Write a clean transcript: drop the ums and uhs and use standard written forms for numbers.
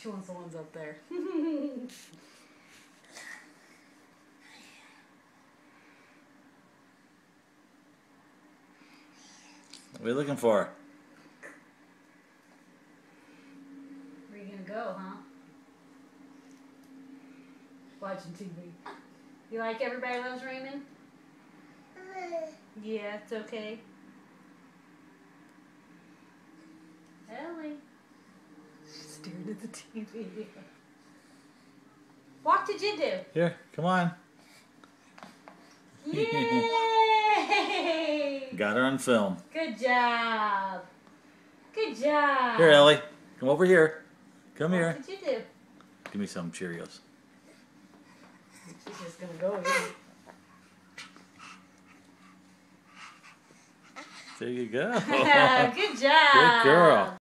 She wants the ones up there. What are you looking for? Where are you gonna go, huh? Watching TV. You like Everybody Loves Raymond? Yeah, it's okay. Ellie. Staring at the TV. What did you do? Here, come on. Yay! Got her on film. Good job. Good job. Here, Ellie. Come over here. Come here. What did you do? Give me some Cheerios. She's just gonna go again. There you go. Good job. Good girl.